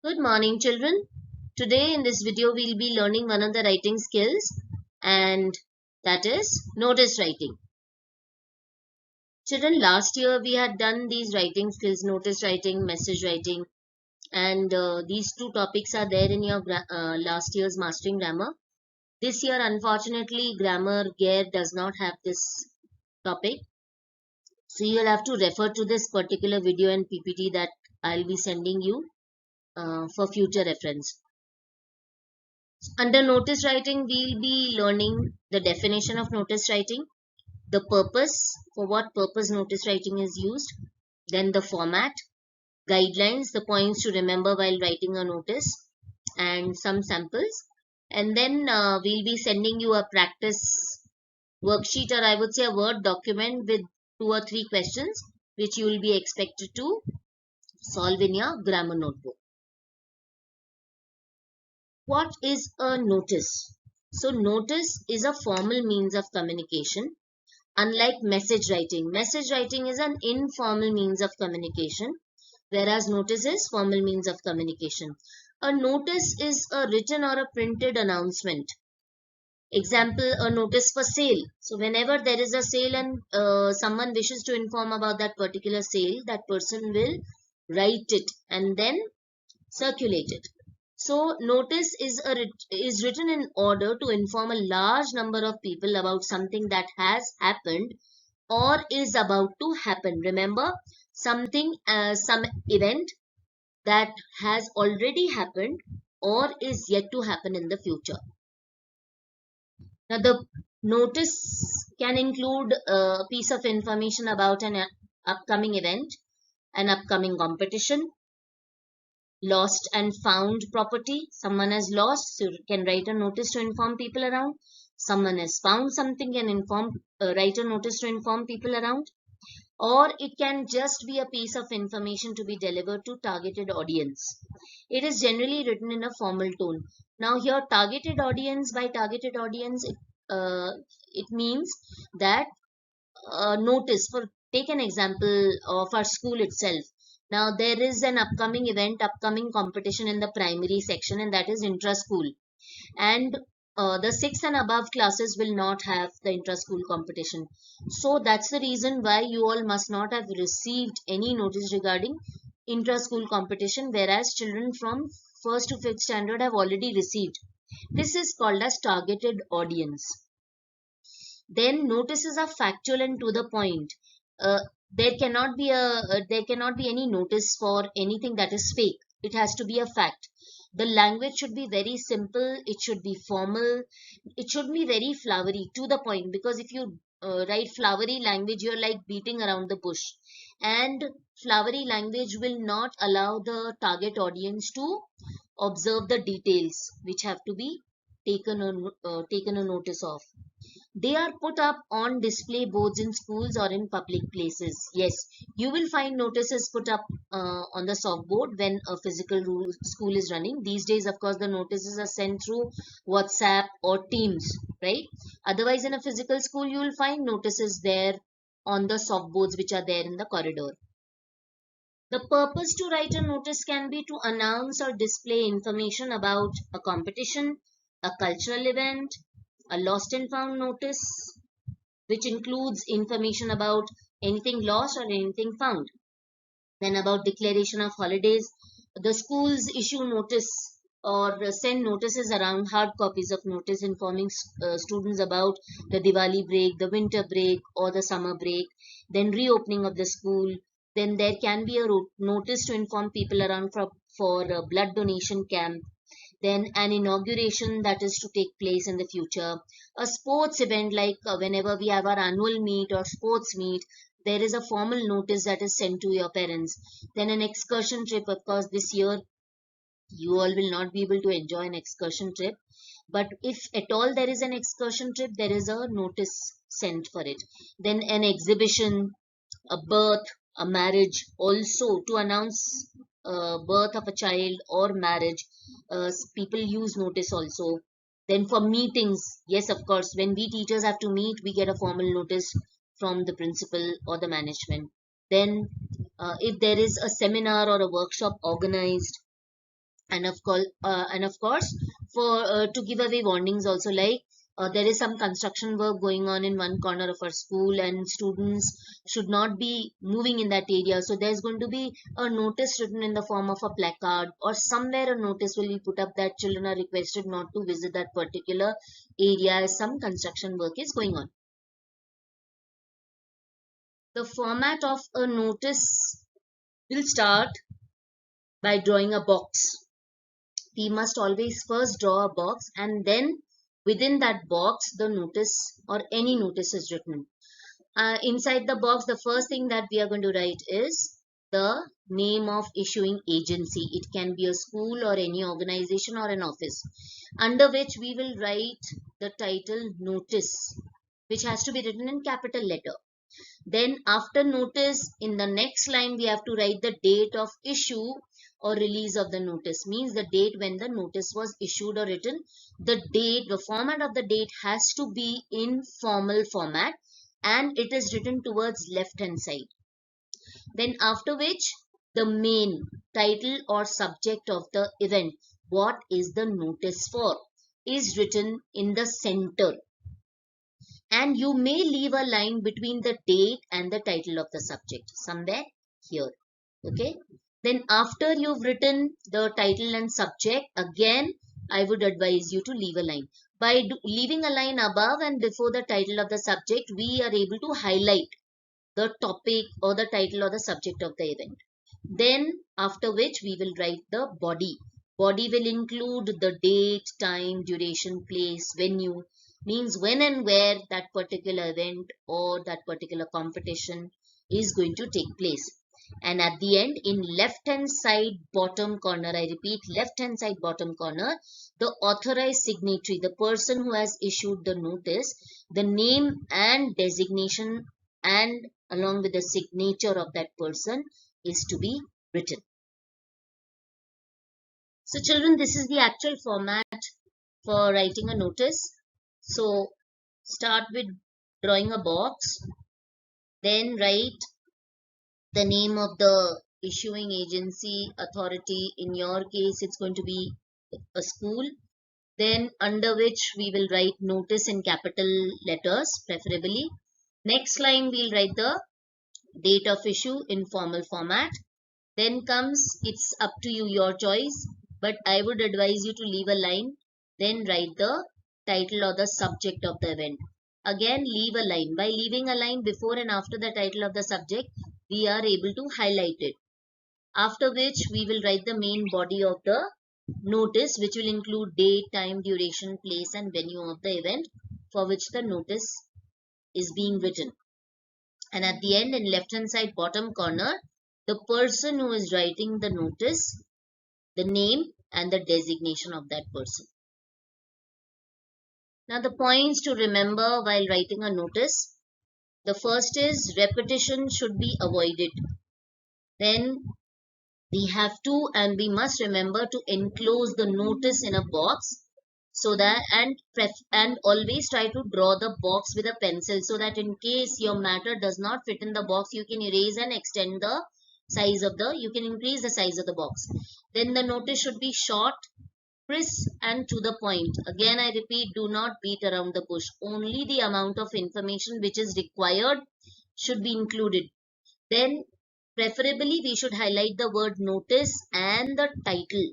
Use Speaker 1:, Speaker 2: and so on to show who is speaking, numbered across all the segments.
Speaker 1: Good morning, children. Today in this video, we'll be learning one of the writing skills, and that is notice writing. Children, last year we had done these writing skills, notice writing, message writing, and these two topics are there in your last year's Mastering Grammar. This year, unfortunately, Grammar Gear does not have this topic. So you'll have to refer to this particular video and PPT that I'll be sending you for future reference. Under notice writing, we'll be learning the definition of notice writing, the purpose, for what purpose notice writing is used, then the format, guidelines, the points to remember while writing a notice, and some samples. And then we'll be sending you a practice worksheet, or I would say a Word document with 2 or 3 questions which you will be expected to solve in your grammar notebook. What is a notice? So notice is a formal means of communication. Unlike message writing is an informal means of communication, whereas notice is formal means of communication. A notice is a written or a printed announcement. Example, a notice for sale. So whenever there is a sale and someone wishes to inform about that particular sale, that person will write it and then circulate it. So notice is written in order to inform a large number of people about something that has happened or is about to happen. Remember, something, some event that has already happened or is yet to happen in the future. Now, the notice can include a piece of information about an upcoming event, an upcoming competition, lost and found property. Someone has lost, so can write a notice to inform people around. Someone has found something, can write a notice to inform people around. Or it can just be a piece of information to be delivered to targeted audience. It is generally written in a formal tone. Now here, targeted audience, by targeted audience, it means that notice, for take an example of our school itself. Now there is an upcoming event, upcoming competition in the primary section, and that is intra-school. And the 6th and above classes will not have the intra-school competition. So that's the reason why you all must not have received any notice regarding intra-school competition, whereas children from 1st to 5th standard have already received. This is called as targeted audience. Then notices are factual and to the point. Uh, there cannot be any notice for anything that is fake. It has to be a fact. The language should be very simple. It should be formal. It should be very flowery, to the point. Because if you write flowery language, you're like beating around the bush. And flowery language will not allow the target audience to observe the details which have to be taken a notice of. They are put up on display boards in schools or in public places. Yes, you will find notices put up on the soft board when a physical school is running. These days, of course, the notices are sent through WhatsApp or Teams, right? Otherwise, in a physical school, you will find notices there on the soft boards which are there in the corridor. The purpose to write a notice can be to announce or display information about a competition, a cultural event, a lost and found notice, which includes information about anything lost or anything found. Then about declaration of holidays, the schools issue notice or send notices around, hard copies of notice informing students about the Diwali break, the winter break, or the summer break. Then reopening of the school. Then there can be a notice to inform people around for a blood donation camp. Then an inauguration that is to take place in the future, a sports event like whenever we have our annual meet or sports meet, there is a formal notice that is sent to your parents. Then an excursion trip, of course, this year you all will not be able to enjoy an excursion trip, but if at all there is an excursion trip, there is a notice sent for it. Then an exhibition, a birth, a marriage, also to announce birth of a child or marriage. People use notice also. Then for meetings, yes, of course, when we teachers have to meet, we get a formal notice from the principal or the management. Then if there is a seminar or a workshop organized, And of course, for to give away warnings also, like there is some construction work going on in one corner of our school and students should not be moving in that area, so there's going to be a notice written in the form of a placard, or somewhere a notice will be put up that children are requested not to visit that particular area as some construction work is going on. The format of a notice will start by drawing a box. We must always first draw a box, and then within that box the notice or any notice is written. Inside the box, the first thing that we are going to write is the name of issuing agency. It can be a school or any organization or an office, under which we will write the title notice, which has to be written in capital letter. Then after notice, in the next line we have to write the date of issue or release of the notice, means the date when the notice was issued or written. The format of the date has to be in formal format, and it is written towards left hand side. Then after which, the main title or subject of the event, what is the notice for, is written in the center, and you may leave a line between the date and the title of the subject somewhere here. Okay, then after you've written the title and subject, again I would advise you to leave a line. By leaving a line above and before the title of the subject, we are able to highlight the topic or the title or the subject of the event. Then after which we will write the body. Body will include the date, time, duration, place, venue, means when and where that particular event or that particular competition is going to take place. And at the end, in left hand side bottom corner, I repeat, left hand side bottom corner, the authorized signatory, the person who has issued the notice, the name and designation, and along with the signature of that person is to be written. So children, this is the actual format for writing a notice. So start with drawing a box, then write the name of the issuing agency, authority. In your case, it's going to be a school. Then under which we will write notice in capital letters, preferably. Next line, we'll write the date of issue in formal format. Then comes, it's up to you, your choice, but I would advise you to leave a line, then write the title or the subject of the event. Again, leave a line. By leaving a line before and after the title of the subject, we are able to highlight it. After which we will write the main body of the notice, which will include date, time, duration, place and venue of the event for which the notice is being written. And at the end, in left hand side bottom corner, the person who is writing the notice, the name and the designation of that person. Now the points to remember while writing a notice. The first is repetition should be avoided. Then we have to and we must remember to enclose the notice in a box, so that and always try to draw the box with a pencil, so that in case your matter does not fit in the box, you can erase and extend the size of the, you can increase the size of the box. Then the notice should be short, crisp and to the point. Again I repeat, do not beat around the bush. Only the amount of information which is required should be included. Then preferably we should highlight the word notice and the title,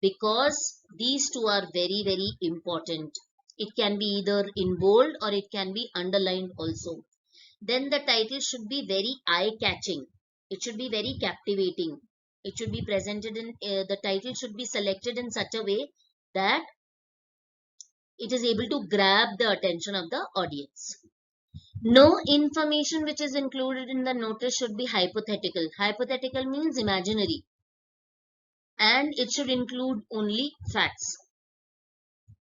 Speaker 1: because these two are very, very important. It can be either in bold or it can be underlined also. Then the title should be very eye-catching. It should be very captivating. It should be presented in, the title should be selected in such a way that it is able to grab the attention of the audience. No information which is included in the notice should be hypothetical. Hypothetical means imaginary. And it should include only facts.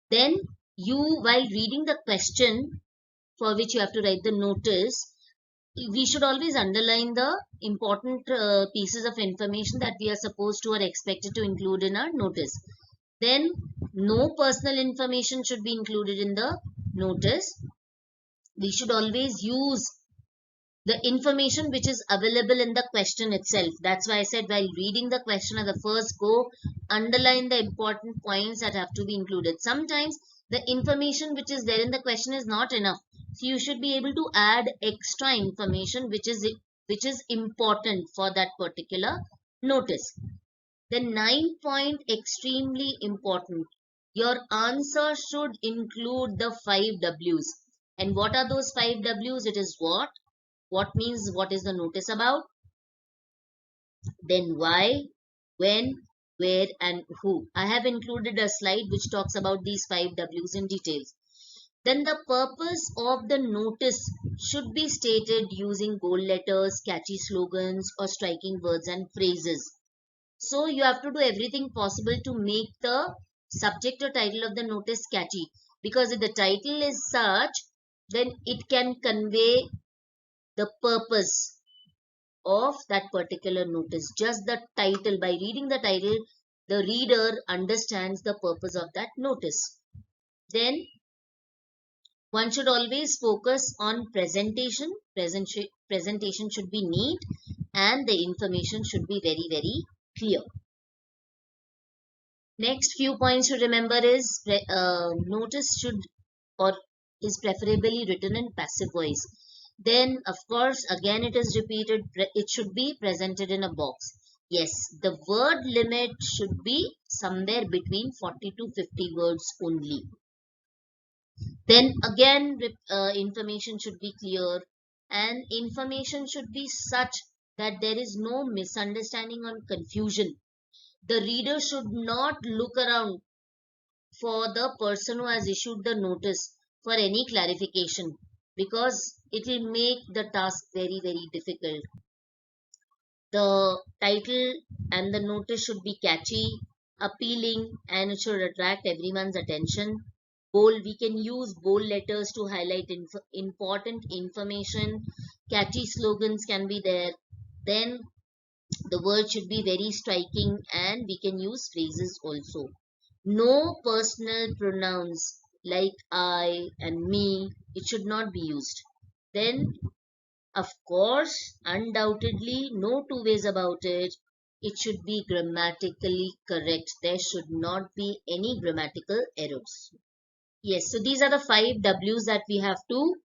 Speaker 1: Then you, while reading the question for which you have to write the notice, we should always underline the important pieces of information that we are supposed to or expected to include in our notice. Then no personal information should be included in the notice. We should always use the information which is available in the question itself. That's why I said while reading the question at the first go, underline the important points that have to be included. Sometimes the information which is there in the question is not enough. So you should be able to add extra information which is important for that particular notice. The 9 point extremely important. Your answer should include the 5 W's. And what are those 5 W's? It is what means what is the notice about, then why, when, where, and who. I have included a slide which talks about these 5 W's in details. Then the purpose of the notice should be stated using bold letters, catchy slogans, or striking words and phrases. So you have to do everything possible to make the subject or title of the notice catchy, because if the title is such, then it can convey the purpose of that particular notice. Just the title, by reading the title, the reader understands the purpose of that notice. Then one should always focus on presentation. Presentation should be neat and the information should be very, very clear. Next few points to remember is notice should or is preferably written in passive voice. Then of course again it is repeated, it should be presented in a box. Yes, the word limit should be somewhere between 40 to 50 words only. Then again information should be clear and information should be such that there is no misunderstanding or confusion. The reader should not look around for the person who has issued the notice for any clarification, because it will make the task very, very difficult. The title and the notice should be catchy, appealing, and it should attract everyone's attention. Bold, we can use bold letters to highlight important information. Catchy slogans can be there. Then the word should be very striking and we can use phrases also. No personal pronouns like I and me, it should not be used. Then of course, undoubtedly, no two ways about it, it should be grammatically correct. There should not be any grammatical errors. Yes, so these are the 5 W's that we have to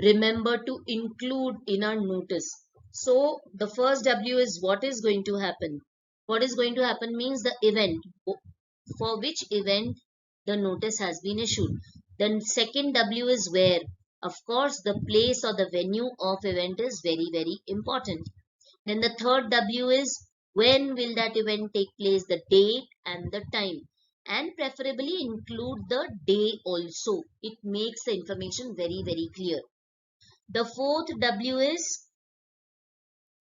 Speaker 1: remember to include in our notice. So the first W is what is going to happen. What is going to happen means the event, for which event the notice has been issued. Then second W is where. Of course, the place or the venue of event is very, very important. Then the third W is when will that event take place, the date and the time. And preferably include the day also. It makes the information very, very clear. The fourth W is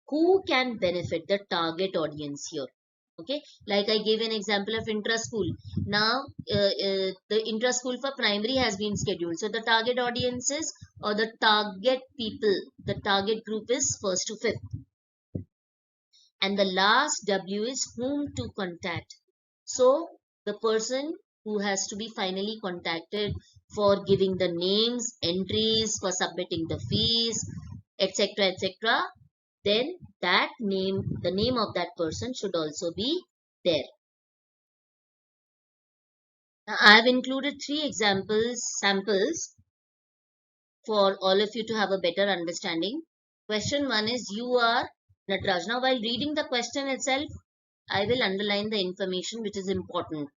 Speaker 1: who can benefit, the target audience here. Okay, like I gave an example of intra-school. Now the intra-school for primary has been scheduled. So the target audiences or the target people, the target group is 1st to 5th. And the last W is whom to contact. So the person who has to be finally contacted for giving the names, entries, for submitting the fees, etc., etc., then that name, the name of that person should also be there. Now, I have included 3 samples for all of you to have a better understanding. Question 1 is you are Nataraj. Now, while reading the question itself, I will underline the information which is important.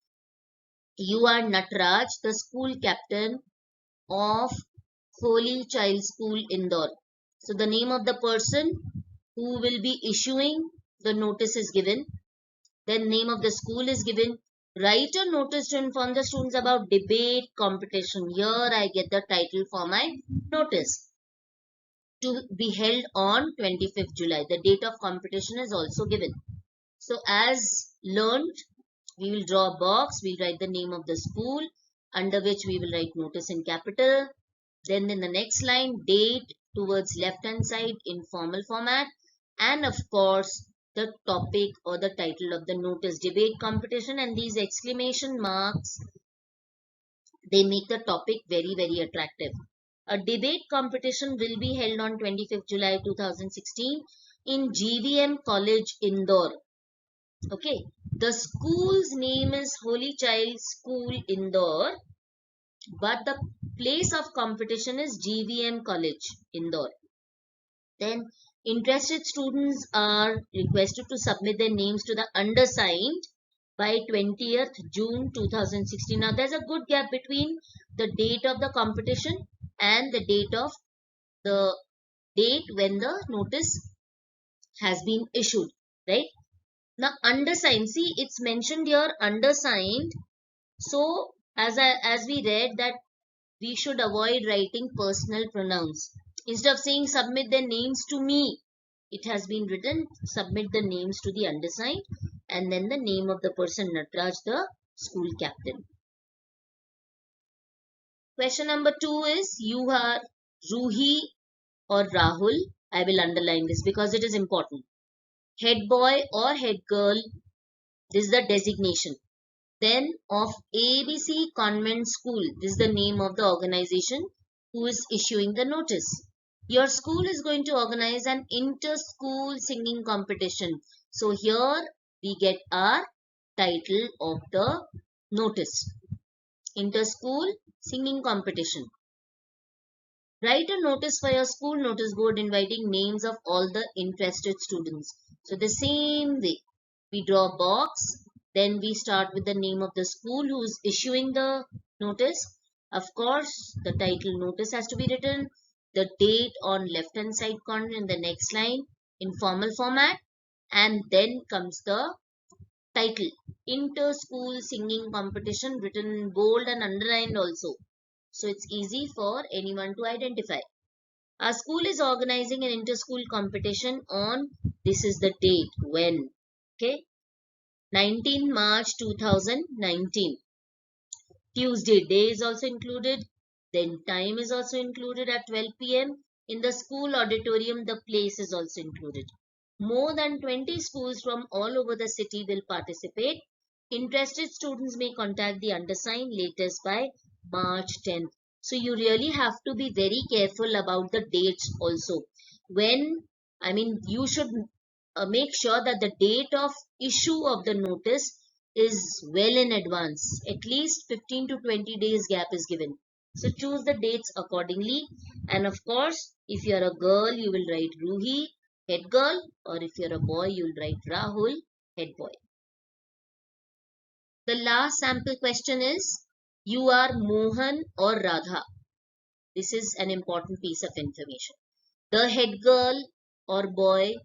Speaker 1: You are Nataraj, the school captain of Holy Child School, Indore. So, the name of the person who will be issuing the notice is given. Then name of the school is given. Write a notice to inform the students about debate competition. Here I get the title for my notice. To be held on 25th July. The date of competition is also given. So as learned, we will draw a box. We will write the name of the school, under which we will write notice in capital. Then in the next line, date towards left hand side in formal format. And of course, the topic or the title of the notice, debate competition, and these exclamation marks, they make the topic very, very attractive. A debate competition will be held on 25th July 2016 in GVM College, Indore. Okay, the school's name is Holy Child School, Indore, but the place of competition is GVM College, Indore. Then interested students are requested to submit their names to the undersigned by 20th June 2016. Now there's a good gap between the date of the competition and the date when the notice has been issued, right? Now undersigned, see, it's mentioned here undersigned. So as we read that we should avoid writing personal pronouns. Instead of saying submit their names to me, it has been written submit the names to the undersigned and then the name of the person, Natraj, the school captain. Question number 2 is you are Ruhi or Rahul. I will underline this because it is important. Head boy or head girl, this is the designation. Then of ABC Convent School, this is the name of the organization who is issuing the notice. Your school is going to organize an inter-school singing competition. So here we get our title of the notice. Inter-school singing competition. Write a notice for your school notice board inviting names of all the interested students. So the same way, we draw a box, then we start with the name of the school who is issuing the notice. Of course, the title notice has to be written, the date on left hand side corner in the next line in formal format, and then comes the title, inter-school singing competition, written in bold and underlined also. So it's easy for anyone to identify. Our school is organizing an inter-school competition on, this is the date, when, okay, 19 March 2019. Tuesday day is also included. Then time is also included at 12 p.m. In the school auditorium, the place is also included. More than 20 schools from all over the city will participate. Interested students may contact the undersigned latest by March 10th. So you really have to be very careful about the dates also. You should make sure that the date of issue of the notice is well in advance. At least 15 to 20 days gap is given. So choose the dates accordingly. And of course, if you are a girl, you will write Ruhi, head girl, or if you're a boy, you'll write Rahul, head boy. The last sample question is, you are Mohan or Radha. This is an important piece of information. The head girl or boy,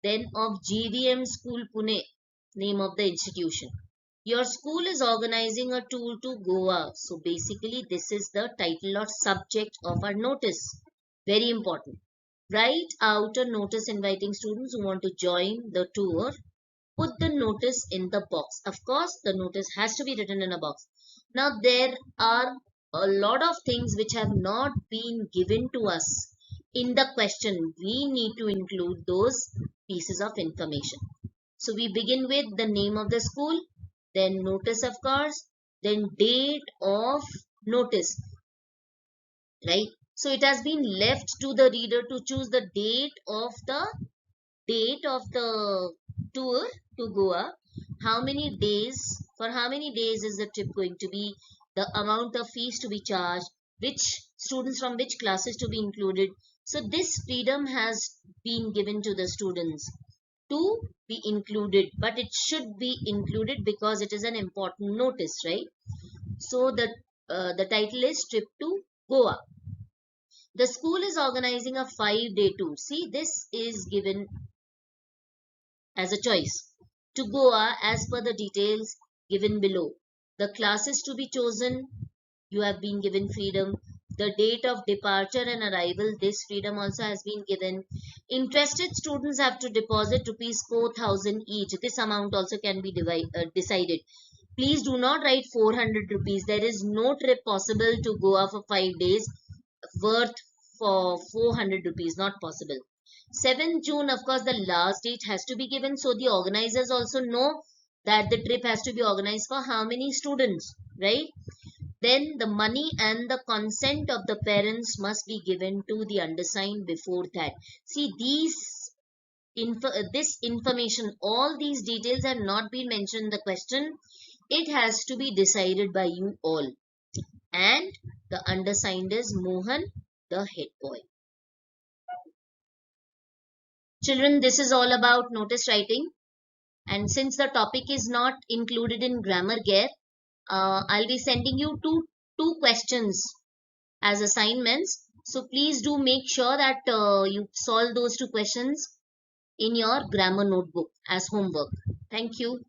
Speaker 1: then of GVM School Pune, name of the institution. Your school is organizing a tour to Goa. So basically this is the title or subject of our notice. Very important. Write out a notice inviting students who want to join the tour. Put the notice in the box. Of course, the notice has to be written in a box. Now, there are a lot of things which have not been given to us in the question. We need to include those pieces of information. So, we begin with the name of the school, then notice, of course, then date of notice, right? So, it has been left to the reader to choose the date of the tour to Goa. How many days, for how many days is the trip going to be, the amount of fees to be charged, which students from which classes to be included. So this freedom has been given to the students to be included, but it should be included because it is an important notice, right? So the title is Trip to Goa. The school is organizing a 5-day tour. See, this is given as a choice to Goa as per the details given below. The classes to be chosen, you have been given freedom. The date of departure and arrival, this freedom also has been given. Interested students have to deposit rupees 4,000 each. This amount also can be decided. Please do not write 400 rupees. There is no trip possible to Goa for 5 days worth for 400 rupees. Not possible. 7th June, of course, the last date has to be given. So the organizers also know that the trip has to be organized for how many students, right? then the money and the consent of the parents must be given to the undersigned before that. See, this information, all these details have not been mentioned in the question. It has to be decided by you all. And the undersigned is Mohan, the head boy. Children, this is all about notice writing. And since the topic is not included in grammar gear, I'll be sending you two questions as assignments. So please do make sure that you solve those two questions in your grammar notebook as homework. Thank you.